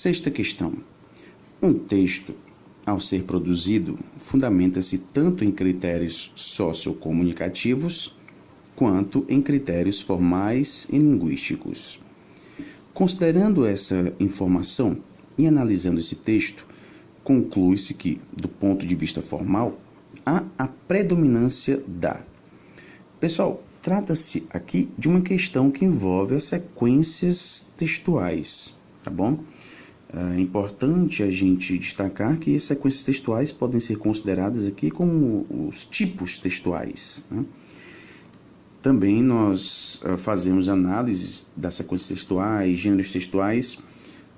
Sexta questão. Um texto, ao ser produzido, fundamenta-se tanto em critérios sociocomunicativos quanto em critérios formais e linguísticos. Considerando essa informação e analisando esse texto, conclui-se que, do ponto de vista formal, há a predominância da. Pessoal, trata-se aqui de uma questão que envolve as sequências textuais, tá bom? É importante a gente destacar que as sequências textuais podem ser consideradas aqui como os tipos textuais, né? Também nós fazemos análises das sequências textuais, gêneros textuais,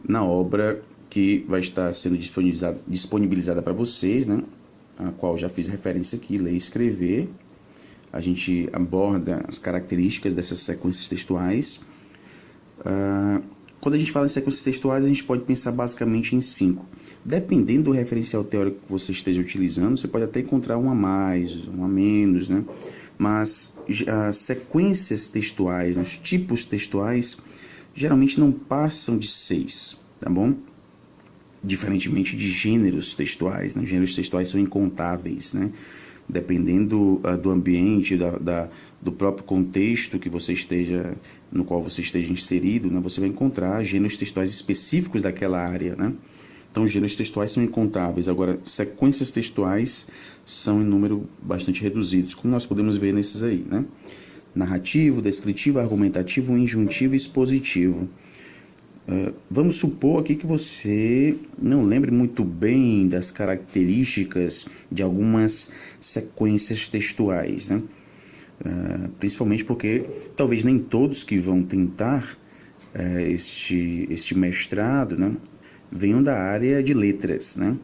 na obra que vai estar sendo disponibilizada para vocês, né? A qual já fiz referência aqui, Ler e Escrever. A gente aborda as características dessas sequências textuais. Quando a gente fala em sequências textuais, a gente pode pensar basicamente em 5. Dependendo do referencial teórico que você esteja utilizando, você pode até encontrar um a mais, um a menos, né? Mas as sequências textuais, os tipos textuais, geralmente não passam de 6, tá bom? Diferentemente de gêneros textuais, né? Gêneros textuais são incontáveis, né? Dependendo do ambiente, do próprio contexto que você esteja, no qual você esteja inserido, né? Você vai encontrar gêneros textuais específicos daquela área, né? Então, gêneros textuais são incontáveis. Agora, sequências textuais são em número bastante reduzidos, como nós podemos ver nesses aí, né? Narrativo, descritivo, argumentativo, injuntivo e expositivo. Vamos supor aqui que você não lembre muito bem das características de algumas sequências textuais, né? Principalmente porque talvez nem todos que vão tentar este mestrado, né, venham da área de letras, né?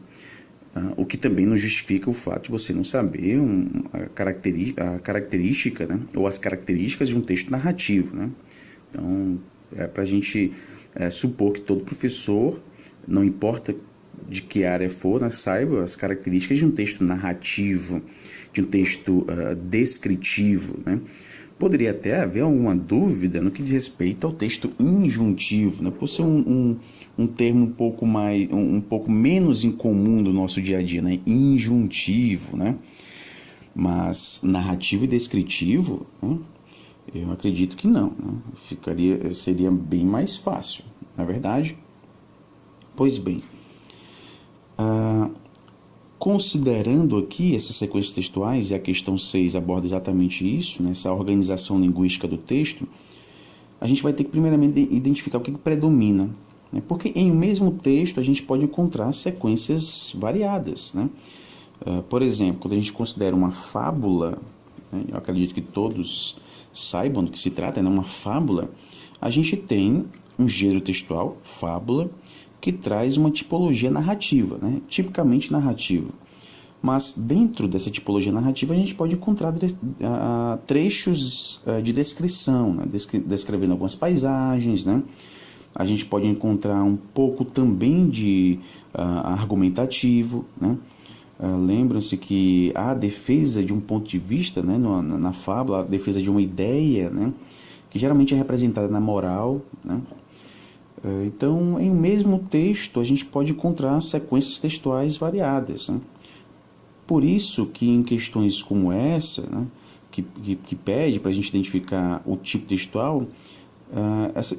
O que também não justifica o fato de você não saber a característica, né, ou as características de um texto narrativo, né? Então, para a gente supor que todo professor, não importa de que área for, né, saiba as características de um texto narrativo, de um texto descritivo, né? Poderia até haver alguma dúvida no que diz respeito ao texto injuntivo, né? Por ser um termo um pouco menos incomum do nosso dia a dia, né? Injuntivo, né? Mas narrativo e descritivo, né? Eu acredito que não, né? Seria bem mais fácil, não é verdade? Pois bem, considerando aqui essas sequências textuais, e a questão 6 aborda exatamente isso, né, essa organização linguística do texto, a gente vai ter que primeiramente identificar o que predomina, né? Porque em um mesmo texto a gente pode encontrar sequências variadas, né? Por exemplo, quando a gente considera uma fábula, né, eu acredito que todos saibam do que se trata, né? Uma fábula, a gente tem um gênero textual, fábula, que traz uma tipologia narrativa, né? Tipicamente narrativa. Mas dentro dessa tipologia narrativa a gente pode encontrar trechos de descrição, né? Descrevendo algumas paisagens, né? A gente pode encontrar um pouco também de argumentativo, né? Lembram-se que a defesa de um ponto de vista, né, na fábula, a defesa de uma ideia, né, que geralmente é representada na moral, né? Então, em um mesmo texto, a gente pode encontrar sequências textuais variadas, né? Por isso que em questões como essa, né, que pede para a gente identificar o tipo textual,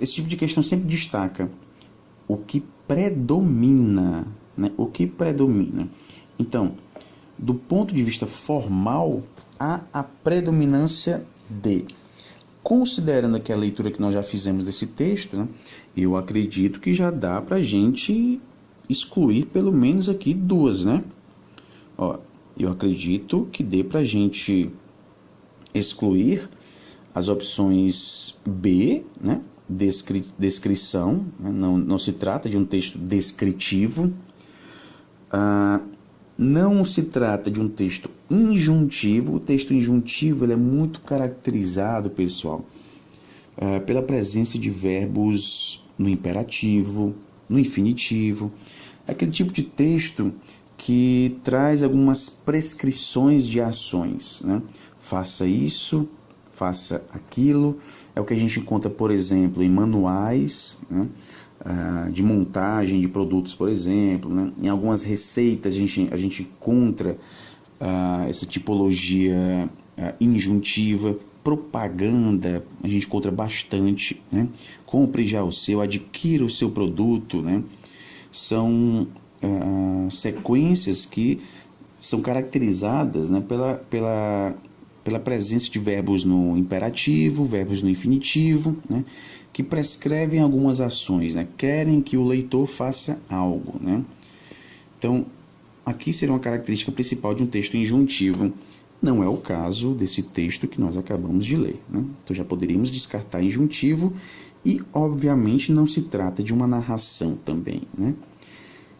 esse tipo de questão sempre destaca o que predomina, né? O que predomina. Então, do ponto de vista formal, há a predominância de. Considerando aqui a leitura que nós já fizemos desse texto, né, eu acredito que já dá para a gente excluir pelo menos aqui 2, né? Eu acredito que dê para a gente excluir as opções B, né? Descrição, né? Não se trata de um texto descritivo. Não se trata de um texto injuntivo. O texto injuntivo ele é muito caracterizado, pessoal, pela presença de verbos no imperativo, no infinitivo. Aquele tipo de texto que traz algumas prescrições de ações, né? Faça isso, faça aquilo. É o que a gente encontra, por exemplo, em manuais, né? de montagem de produtos, por exemplo, né? Em algumas receitas a gente encontra essa tipologia injuntiva. Propaganda a gente encontra bastante, né? Compre já o seu, adquira o seu produto, né? São sequências que são caracterizadas, né, pela presença de verbos no imperativo, verbos no infinitivo, né, que prescrevem algumas ações, né, querem que o leitor faça algo, né. Então, aqui seria uma característica principal de um texto injuntivo. Não é o caso desse texto que nós acabamos de ler, né? Então já poderíamos descartar injuntivo e, obviamente, não se trata de uma narração também, né?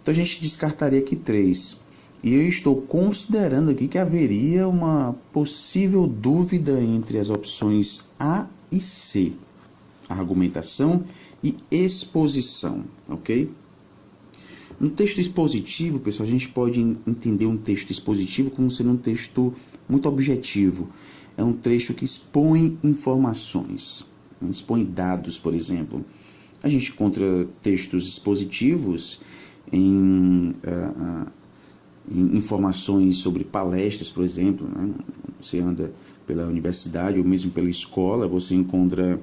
Então a gente descartaria aqui 3. E eu estou considerando aqui que haveria uma possível dúvida entre as opções A e C. Argumentação e exposição, ok? No texto expositivo, pessoal, a gente pode entender um texto expositivo como sendo um texto muito objetivo. É um trecho que expõe informações, expõe dados, por exemplo. A gente encontra textos expositivos em informações sobre palestras, por exemplo, né? Você anda pela universidade ou mesmo pela escola, você encontra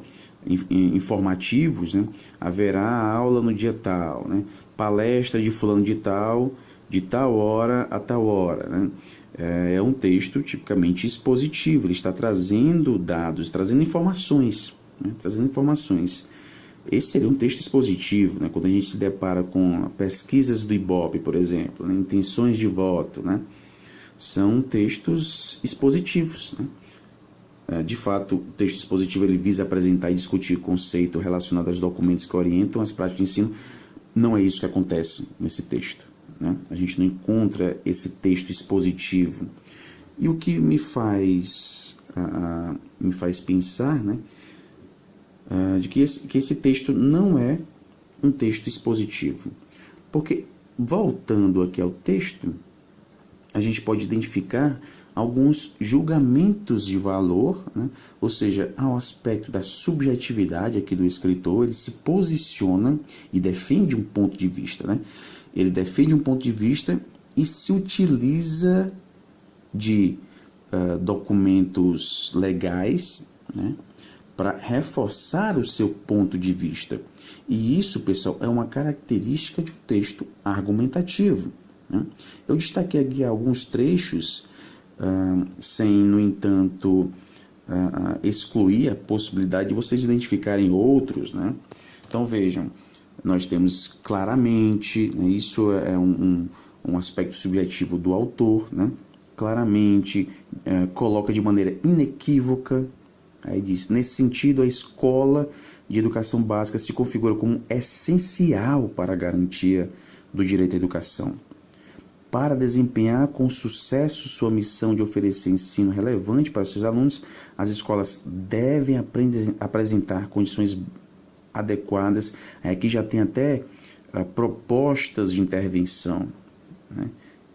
informativos, né? Haverá aula no dia tal, né? Palestra de fulano de tal hora a tal hora, né? É um texto tipicamente expositivo, ele está trazendo dados, trazendo informações, né? Trazendo informações. Esse seria um texto expositivo, né? Quando a gente se depara com pesquisas do Ibope, por exemplo, né? Intenções de voto, né? São textos expositivos, né? De fato, o texto expositivo ele visa apresentar e discutir conceito relacionado aos documentos que orientam as práticas de ensino. Não é isso que acontece nesse texto, né? A gente não encontra esse texto expositivo. E o que me faz pensar, né? De que esse texto não é um texto expositivo. Porque, voltando aqui ao texto, a gente pode identificar alguns julgamentos de valor, né? Ou seja, ao aspecto da subjetividade aqui do escritor, ele se posiciona e defende um ponto de vista, né? Ele defende um ponto de vista e se utiliza de documentos legais, né? Para reforçar o seu ponto de vista. E isso, pessoal, é uma característica de um texto argumentativo, né? Eu destaquei aqui alguns trechos, sem, no entanto, excluir a possibilidade de vocês identificarem outros, né? Então, vejam, nós temos claramente, né, isso é um aspecto subjetivo do autor, né? Claramente, coloca de maneira inequívoca. Aí diz, nesse sentido, a escola de educação básica se configura como essencial para a garantia do direito à educação. Para desempenhar com sucesso sua missão de oferecer ensino relevante para seus alunos, as escolas devem apresentar condições adequadas. Aqui já tem até propostas de intervenção, né?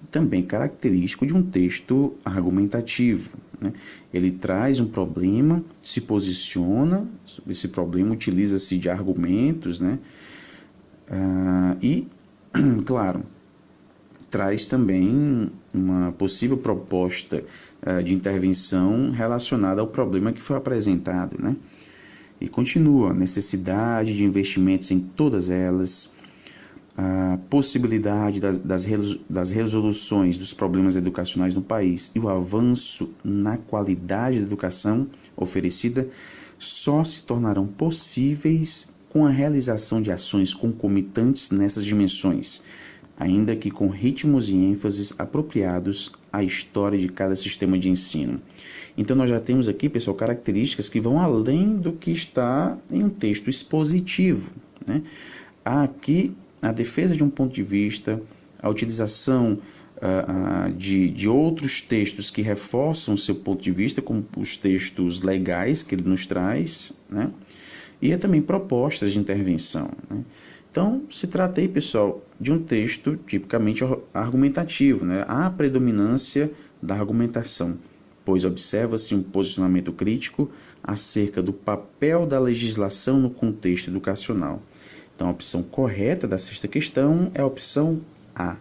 Também característico de um texto argumentativo, né? Ele traz um problema, se posiciona sobre esse problema, utiliza-se de argumentos, né? E, claro, traz também uma possível proposta de intervenção relacionada ao problema que foi apresentado, né? E continua, necessidade de investimentos em todas elas, a possibilidade das resoluções dos problemas educacionais no país e o avanço na qualidade da educação oferecida só se tornarão possíveis com a realização de ações concomitantes nessas dimensões, ainda que com ritmos e ênfases apropriados à história de cada sistema de ensino. Então, nós já temos aqui, pessoal, características que vão além do que está em um texto expositivo, né? Há aqui a defesa de um ponto de vista, a utilização de outros textos que reforçam o seu ponto de vista, como os textos legais que ele nos traz, né? E também propostas de intervenção, né? Então, se trata aí, pessoal, de um texto tipicamente argumentativo, né? Há a predominância da argumentação, pois observa-se um posicionamento crítico acerca do papel da legislação no contexto educacional. Então, a opção correta da sexta questão é a opção A.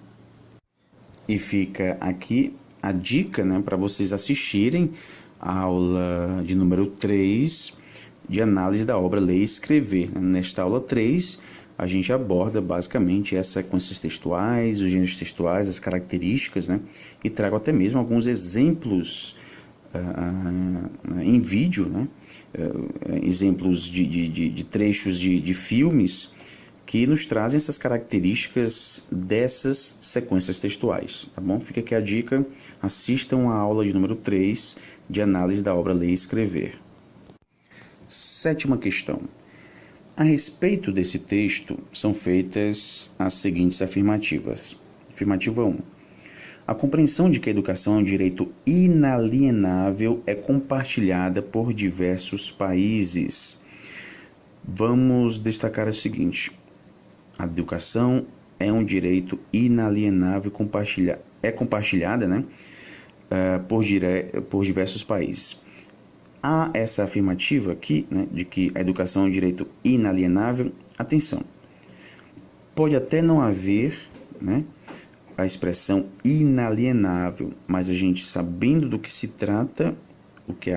E fica aqui a dica, né, para vocês assistirem a aula de número 3 de análise da obra Ler e Escrever. Nesta aula 3, a gente aborda basicamente as sequências textuais, os gêneros textuais, as características, né, e trago até mesmo alguns exemplos em vídeo, né, exemplos de trechos de filmes que nos trazem essas características dessas sequências textuais, tá bom? Fica aqui a dica, assistam a aula de número 3 de análise da obra Ler e Escrever. Sétima questão. A respeito desse texto, são feitas as seguintes afirmativas. Afirmativa 1. A compreensão de que a educação é um direito inalienável é compartilhada por diversos países. Vamos destacar o seguinte. A educação é um direito inalienável, compartilhada, né, por diversos países. Há essa afirmativa aqui, né, de que a educação é um direito inalienável. Atenção, pode até não haver, né, a expressão inalienável, mas a gente, sabendo do que se trata,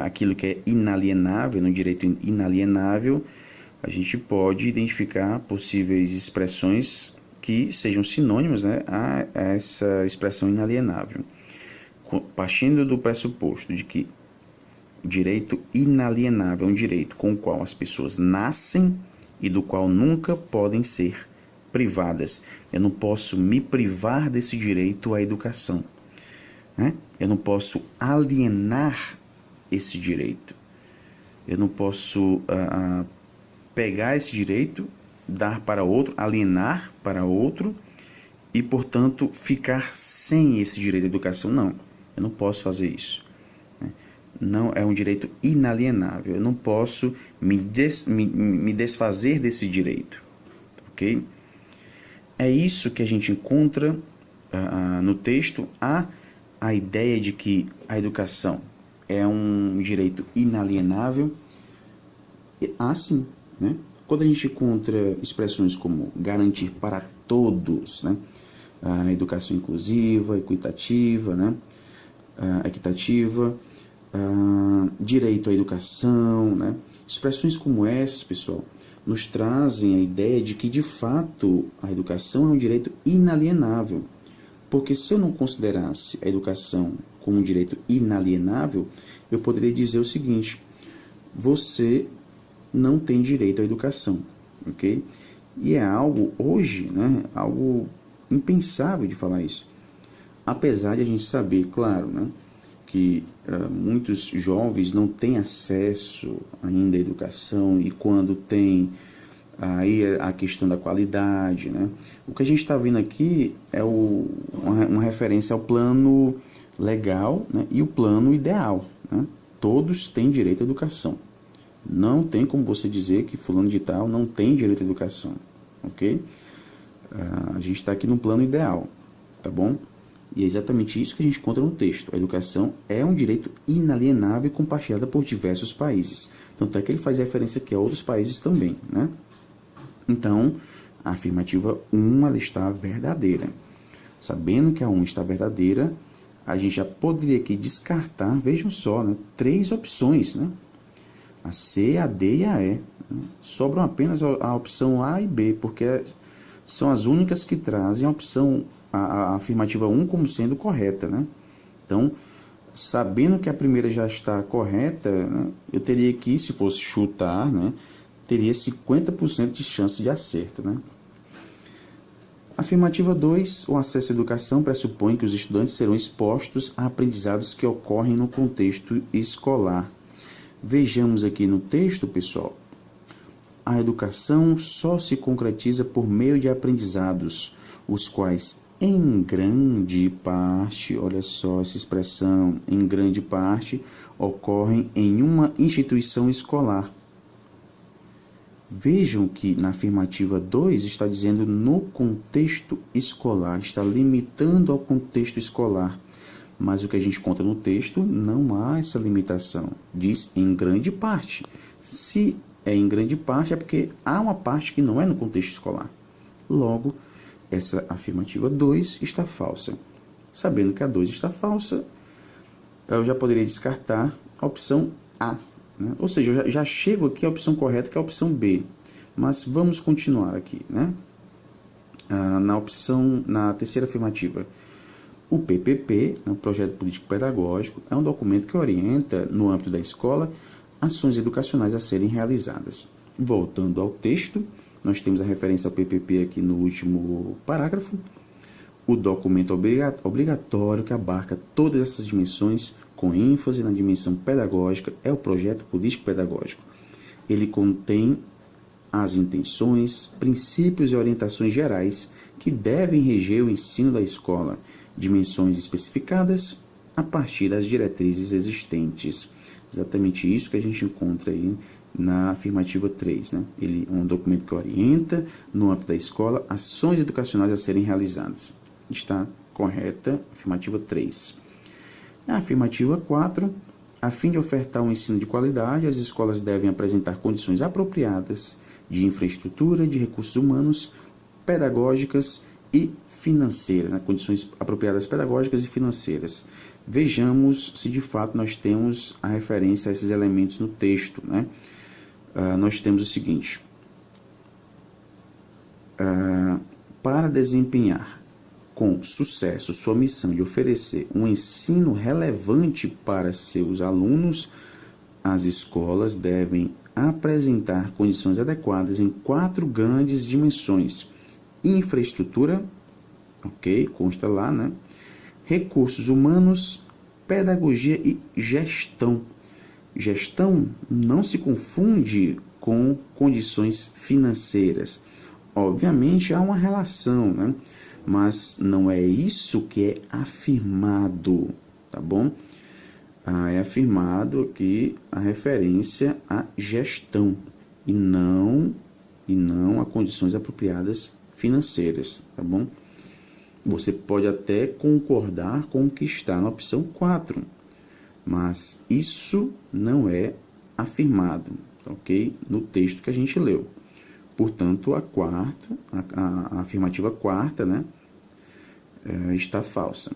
aquilo que é inalienável, no direito inalienável, a gente pode identificar possíveis expressões que sejam sinônimas, né, a essa expressão inalienável. Partindo do pressuposto de que direito inalienável é um direito com o qual as pessoas nascem e do qual nunca podem ser privadas. Eu não posso me privar desse direito à educação, né? Eu não posso alienar esse direito. Eu não posso pegar esse direito, dar para outro, alienar para outro e, portanto, ficar sem esse direito à educação. Não, eu não posso fazer isso. Não é um direito inalienável. Eu não posso me desfazer desse direito. Ok? É isso que a gente encontra no texto. A ideia de que a educação é um direito inalienável. Sim. Né? Quando a gente encontra expressões como garantir para todos, né? A educação inclusiva, equitativa, né? Equitativa, direito à educação, né? Expressões como essas, pessoal, nos trazem a ideia de que, de fato, a educação é um direito inalienável. Porque se eu não considerasse a educação como um direito inalienável, eu poderia dizer o seguinte: você não tem direito à educação, ok? E é algo, hoje, né, algo impensável de falar isso. Apesar de a gente saber, claro, né, que muitos jovens não têm acesso ainda à educação, e quando tem, aí a questão da qualidade, né? O que a gente está vendo aqui é uma referência ao plano legal, né, e o plano ideal, né? Todos têm direito à educação. Não tem como você dizer que fulano de tal não tem direito à educação, ok? A gente está aqui no plano ideal, tá bom? E é exatamente isso que a gente encontra no texto. A educação é um direito inalienável e compartilhada por diversos países. Tanto é que ele faz referência aqui a outros países também, né? Então, a afirmativa 1 ela está verdadeira. Sabendo que a 1 está verdadeira, a gente já poderia aqui descartar, vejam só, né, 3 opções, né? A C, a D e a E. Sobram apenas a opção A e B, porque são as únicas que trazem a afirmativa 1 como sendo correta, né? Então, sabendo que a primeira já está correta, né, eu teria que, se fosse chutar, né, teria 50% de chance de acerto, né? Afirmativa 2, o acesso à educação pressupõe que os estudantes serão expostos a aprendizados que ocorrem no contexto escolar. Vejamos aqui no texto, pessoal, a educação só se concretiza por meio de aprendizados, os quais, em grande parte, olha só essa expressão, em grande parte, ocorrem em uma instituição escolar. Vejam que na afirmativa 2 está dizendo no contexto escolar, está limitando ao contexto escolar. Mas o que a gente encontra no texto, não há essa limitação. Diz em grande parte. Se é em grande parte, é porque há uma parte que não é no contexto escolar. Logo, essa afirmativa 2 está falsa. Sabendo que a 2 está falsa, eu já poderia descartar a opção A, né? Ou seja, eu já chego aqui à opção correta, que é a opção B. Mas vamos continuar aqui, né? Na terceira afirmativa, o PPP, o Projeto Político Pedagógico, é um documento que orienta, no âmbito da escola, ações educacionais a serem realizadas. Voltando ao texto, nós temos a referência ao PPP aqui no último parágrafo. O documento obrigatório que abarca todas essas dimensões, com ênfase na dimensão pedagógica, é o Projeto Político Pedagógico. Ele contém as intenções, princípios e orientações gerais que devem reger o ensino da escola, dimensões especificadas a partir das diretrizes existentes. Exatamente isso que a gente encontra aí na afirmativa 3. Né? Ele é um documento que orienta, no âmbito da escola, ações educacionais a serem realizadas. Está correta a afirmativa 3. A afirmativa 4. A fim de ofertar um ensino de qualidade, as escolas devem apresentar condições apropriadas de infraestrutura, de recursos humanos, pedagógicas e financeiras, né? Condições apropriadas pedagógicas e financeiras. Vejamos se de fato nós temos a referência a esses elementos no texto, né? Nós temos o seguinte: para desempenhar com sucesso sua missão de oferecer um ensino relevante para seus alunos, as escolas devem apresentar condições adequadas em 4 grandes dimensões: infraestrutura, ok, consta lá, né? Recursos humanos, pedagogia e gestão. Gestão não se confunde com condições financeiras. Obviamente há uma relação, né? Mas não é isso que é afirmado, tá bom? É afirmado aqui a referência à gestão e não a condições apropriadas financeiras, tá bom? Você pode até concordar com o que está na opção 4, mas isso não é afirmado, ok? No texto que a gente leu. Portanto, a afirmativa 4, né, está falsa.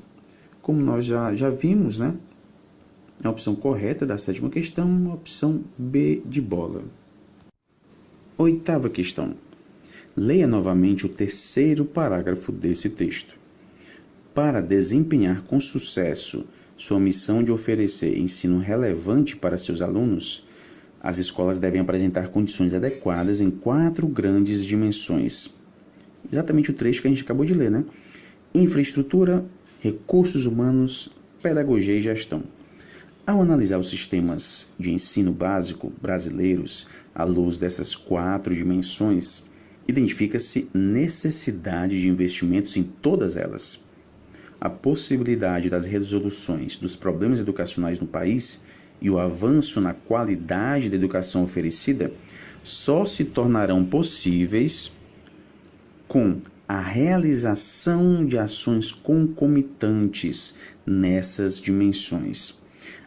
Como nós já vimos, né, a opção correta da 7ª questão é a opção B de bola. 8ª questão. Leia novamente o 3º parágrafo desse texto. Para desempenhar com sucesso sua missão de oferecer ensino relevante para seus alunos, as escolas devem apresentar condições adequadas em 4 grandes dimensões. Exatamente o trecho que a gente acabou de ler, né? Infraestrutura, recursos humanos, pedagogia e gestão. Ao analisar os sistemas de ensino básico brasileiros à luz dessas 4 dimensões, identifica-se necessidade de investimentos em todas elas. A possibilidade das resoluções dos problemas educacionais no país e o avanço na qualidade da educação oferecida só se tornarão possíveis com a realização de ações concomitantes nessas dimensões,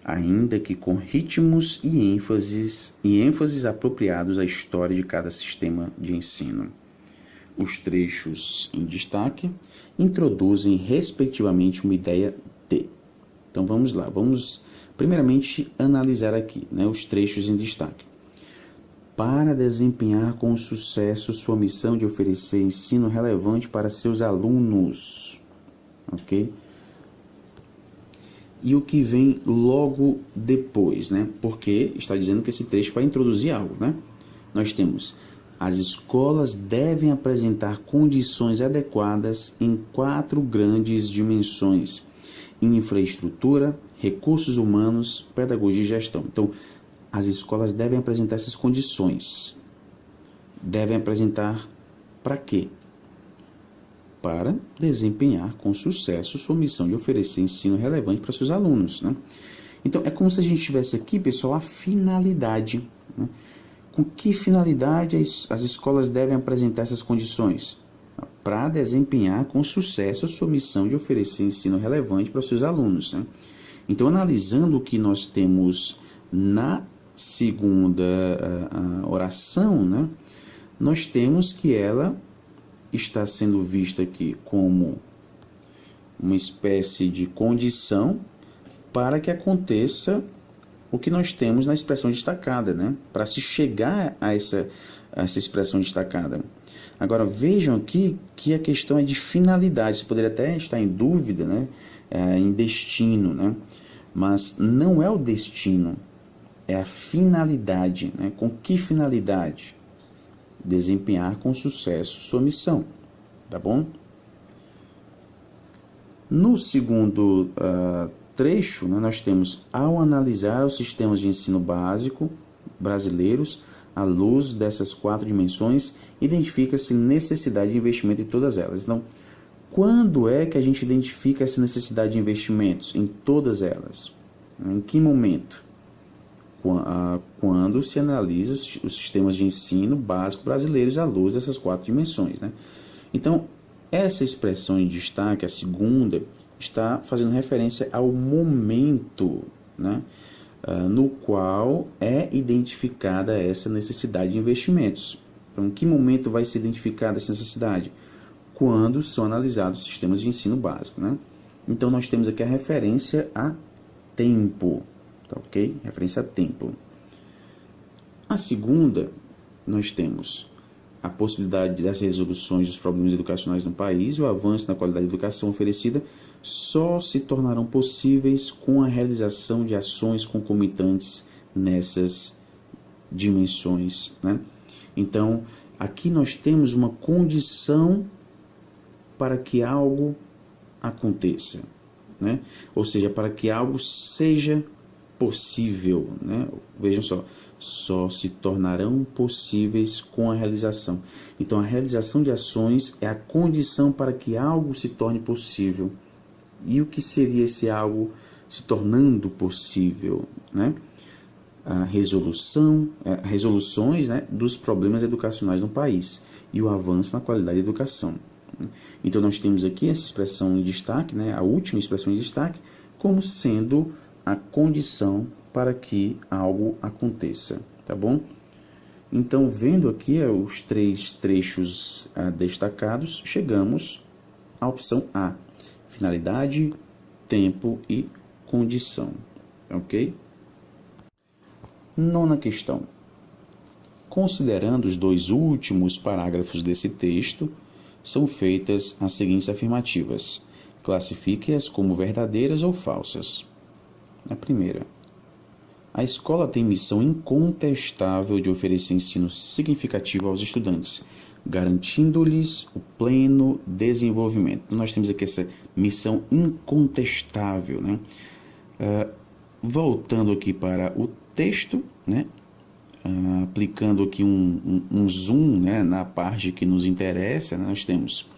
ainda que com ritmos e ênfases apropriados à história de cada sistema de ensino. Os trechos em destaque introduzem, respectivamente, uma ideia de. Então, vamos lá. Vamos, primeiramente, analisar aqui, né, os trechos em destaque. Para desempenhar com sucesso sua missão de oferecer ensino relevante para seus alunos. Ok? E o que vem logo depois, né? Porque está dizendo que esse trecho vai introduzir algo, né? Nós temos: as escolas devem apresentar condições adequadas em 4 grandes dimensões: infraestrutura, recursos humanos, pedagogia e gestão. Então, as escolas devem apresentar essas condições. Devem apresentar para quê? Para desempenhar com sucesso sua missão de oferecer ensino relevante para seus alunos, né? Então, é como se a gente tivesse aqui, pessoal, a finalidade, né? Com que finalidade as escolas devem apresentar essas condições? Para desempenhar com sucesso a sua missão de oferecer ensino relevante para os seus alunos, né? Então, analisando o que nós temos na segunda a oração, né, nós temos que ela está sendo vista aqui como uma espécie de condição para que aconteça o que nós temos na expressão destacada, né? Para se chegar a essa expressão destacada. Agora, vejam aqui que a questão é de finalidade. Você poderia até estar em dúvida, né? Em destino, né? Mas não é o destino, é a finalidade, né? Com que finalidade? Desempenhar com sucesso sua missão, tá bom? No segundo trecho, né, nós temos: ao analisar os sistemas de ensino básico brasileiros, à luz dessas 4 dimensões, identifica-se necessidade de investimento em todas elas. Então, quando é que a gente identifica essa necessidade de investimentos? Em todas elas. Em que momento? Quando se analisa os sistemas de ensino básico brasileiros à luz dessas 4 dimensões, né? Então, essa expressão em destaque, a segunda, está fazendo referência ao momento, né, no qual é identificada essa necessidade de investimentos. Então, em que momento vai ser identificada essa necessidade? Quando são analisados os sistemas de ensino básico, né? Então, nós temos aqui a referência a tempo, tá ok? Referência a tempo. A segunda, nós temos a possibilidade das resoluções dos problemas educacionais no país e o avanço na qualidade da educação oferecida só se tornarão possíveis com a realização de ações concomitantes nessas dimensões, né? Então, aqui nós temos uma condição para que algo aconteça, né? Ou seja, para que algo seja possível, né? Vejam só se tornarão possíveis com a realização. Então, a realização de ações é a condição para que algo se torne possível. E o que seria esse algo se tornando possível, né? A resoluções, né, dos problemas educacionais no país e o avanço na qualidade da educação. Então, nós temos aqui essa expressão em destaque, né, a última expressão em destaque, como sendo a condição para que algo aconteça, tá bom? Então, vendo aqui os 3 trechos destacados, chegamos à opção A: finalidade, tempo e condição, ok? Nona questão. Considerando os 2 últimos parágrafos desse texto, são feitas as seguintes afirmativas. Classifique-as como verdadeiras ou falsas. A primeira: a escola tem missão incontestável de oferecer ensino significativo aos estudantes, garantindo-lhes o pleno desenvolvimento. Então, nós temos aqui essa missão incontestável, né? Voltando aqui para o texto, né? Aplicando aqui um zoom, né, na parte que nos interessa, né? Nós temos: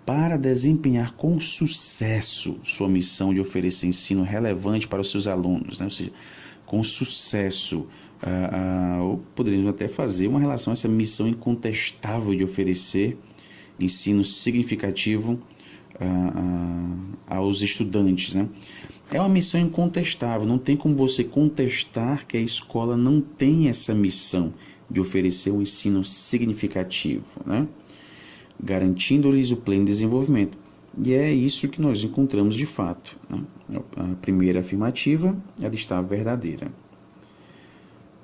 para desempenhar com sucesso sua missão de oferecer ensino relevante para os seus alunos, né? Ou seja, com sucesso, ou poderíamos até fazer uma relação a essa missão incontestável de oferecer ensino significativo aos estudantes, né? É uma missão incontestável, não tem como você contestar que a escola não tem essa missão de oferecer um ensino significativo, né? Garantindo-lhes o pleno desenvolvimento. E é isso que nós encontramos de fato, né? A primeira afirmativa, ela está verdadeira.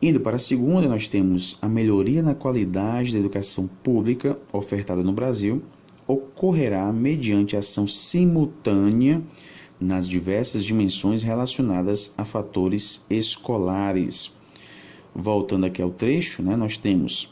Indo para a segunda, nós temos: a melhoria na qualidade da educação pública ofertada no Brasil ocorrerá mediante ação simultânea nas diversas dimensões relacionadas a fatores escolares. Voltando aqui ao trecho, né, nós temos: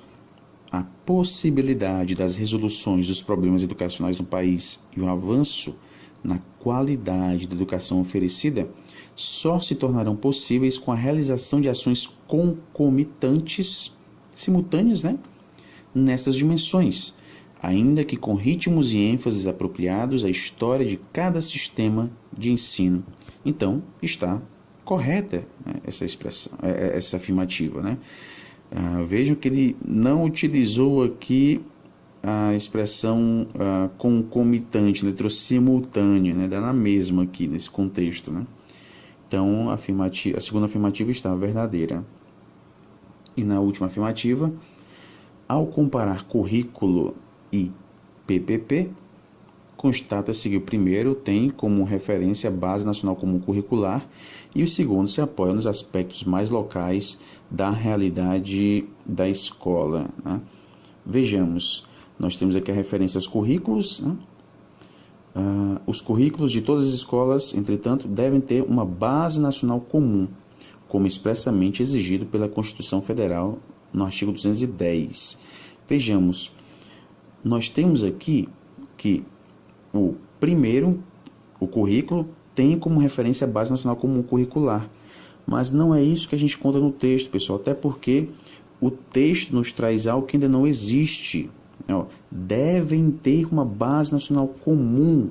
a possibilidade das resoluções dos problemas educacionais no país e o avanço na qualidade da educação oferecida só se tornarão possíveis com a realização de ações concomitantes, simultâneas, né, nessas dimensões, ainda que com ritmos e ênfases apropriados à história de cada sistema de ensino. Então, está correta, né, essa expressão, essa afirmativa, né? Vejam que ele não utilizou aqui a expressão concomitante, ele trouxe simultâneo, né? Dá na mesma aqui nesse contexto, né? Então, a segunda afirmativa está verdadeira. E na última afirmativa, ao comparar currículo e PPP, constata-se que o primeiro tem como referência a Base Nacional Comum Curricular e o segundo se apoia nos aspectos mais locais da realidade da escola, né? Vejamos, nós temos aqui a referência aos currículos, né? Os currículos de todas as escolas, entretanto, devem ter uma base nacional comum, como expressamente exigido pela Constituição Federal no artigo 210. Vejamos, nós temos aqui que o primeiro, o currículo, tem como referência a Base Nacional Comum Curricular, mas não é isso que a gente conta no texto, pessoal, até porque o texto nos traz algo que ainda não existe. Devem ter uma base nacional comum,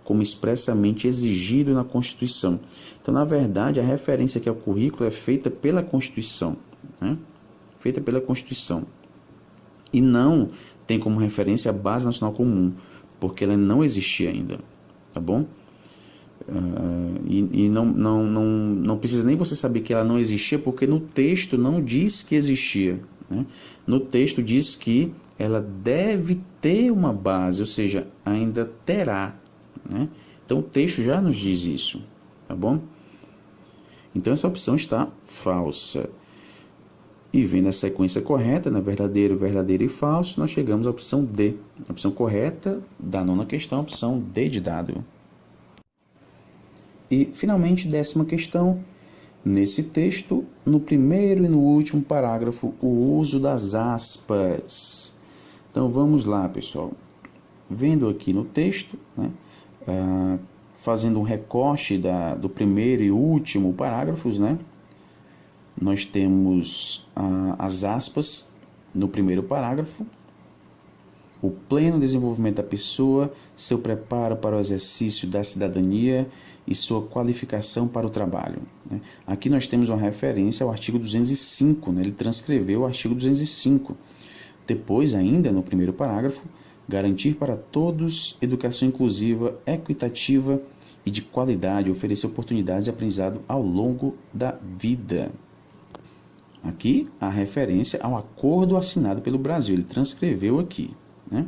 como expressamente exigido na Constituição. Então, na verdade, a referência aqui ao currículo é feita pela Constituição, né? Feita pela Constituição. E não tem como referência a Base Nacional Comum, porque ela não existia ainda, tá bom? Não precisa nem você saber que ela não existia, porque no texto não diz que existia, né? No texto diz que ela deve ter uma base, ou seja, ainda terá, né? Então o texto já nos diz isso, tá bom? Então essa opção está falsa. E vendo a sequência correta, né, verdadeiro, verdadeiro e falso, nós chegamos à opção D. A opção correta da nona questão, a opção D de dado. E, finalmente, 10ª questão. Nesse texto, no primeiro e no último parágrafo, o uso das aspas. Então, vamos lá, pessoal. Vendo aqui no texto, né, fazendo um recorte do primeiro e último parágrafos, né, nós temos as aspas no primeiro parágrafo, o pleno desenvolvimento da pessoa, seu preparo para o exercício da cidadania e sua qualificação para o trabalho, né? Aqui nós temos uma referência ao artigo 205, né? Ele transcreveu o artigo 205. Depois, ainda no primeiro parágrafo, garantir para todos educação inclusiva, equitativa e de qualidade, oferecer oportunidades de aprendizado ao longo da vida. Aqui a referência ao acordo assinado pelo Brasil, ele transcreveu aqui, né?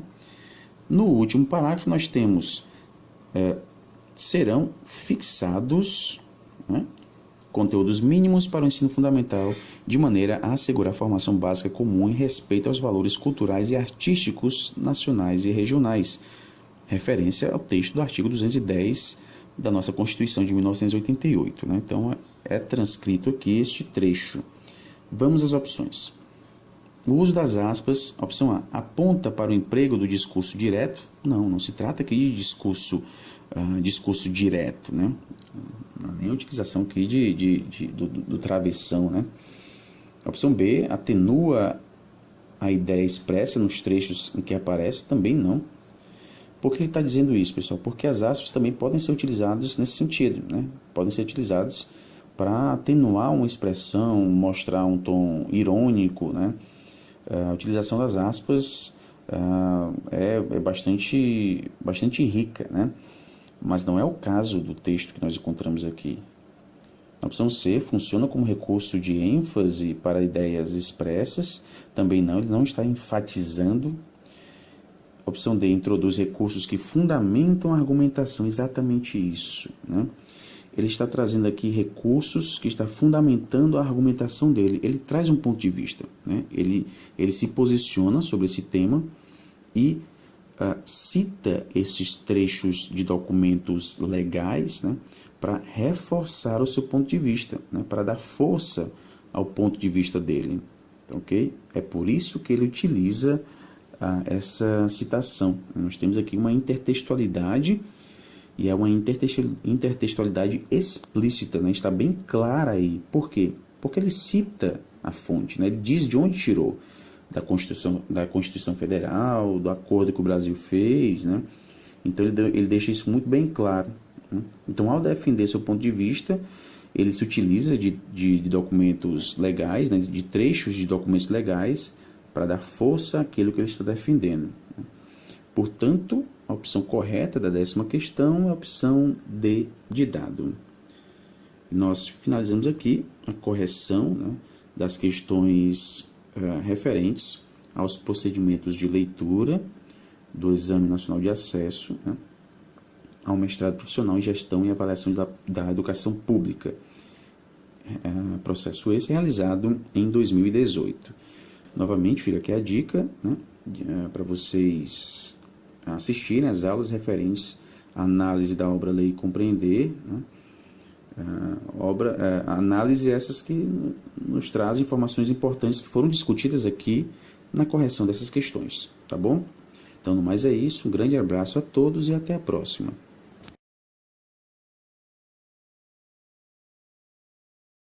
No último parágrafo nós temos serão fixados, né, conteúdos mínimos para o ensino fundamental de maneira a assegurar a formação básica comum em respeito aos valores culturais e artísticos nacionais e regionais, referência ao texto do artigo 210 da nossa Constituição de 1988, né? Então é transcrito aqui este trecho. Vamos às opções. O uso das aspas, opção A, aponta para o emprego do discurso direto? Não se trata aqui de discurso direto, né? Não é nem a utilização aqui do travessão, né? Opção B, atenua a ideia expressa nos trechos em que aparece? Também não. Por que ele está dizendo isso, pessoal? Porque as aspas também podem ser utilizadas nesse sentido, né? Podem ser utilizadas para atenuar uma expressão, mostrar um tom irônico, né? A utilização das aspas é bastante rica, né? Mas não é o caso do texto que nós encontramos aqui. A opção C funciona como recurso de ênfase para ideias expressas. Também não, ele não está enfatizando. A opção D introduz recursos que fundamentam a argumentação. Exatamente isso, né? Ele está trazendo aqui recursos que está fundamentando a argumentação dele. Ele traz um ponto de vista, né? Ele se posiciona sobre esse tema e cita esses trechos de documentos legais, né, para reforçar o seu ponto de vista, né, para dar força ao ponto de vista dele. Ok? É por isso que ele utiliza essa citação. Nós temos aqui uma intertextualidade, e é uma intertextualidade explícita, né? Está bem clara aí. Por quê? Porque ele cita a fonte, né? Ele diz de onde tirou. Da Constituição Federal, do acordo que o Brasil fez, né? Então ele deixa isso muito bem claro, né? Então, ao defender seu ponto de vista, ele se utiliza de documentos legais, né? De trechos de documentos legais para dar força àquilo que ele está defendendo, né? Portanto, a opção correta da 10ª questão é a opção D de dado. Nós finalizamos aqui a correção, né, das questões referentes aos procedimentos de leitura do Exame Nacional de Acesso, né, ao mestrado profissional em Gestão e Avaliação da Educação Pública. Processo esse realizado em 2018. Novamente, fica aqui a dica, né, para vocês assistirem às aulas referentes à análise da obra Ler e Compreender, né, análise essas que nos trazem informações importantes que foram discutidas aqui na correção dessas questões, tá bom? Então, no mais é isso, um grande abraço a todos e até a próxima.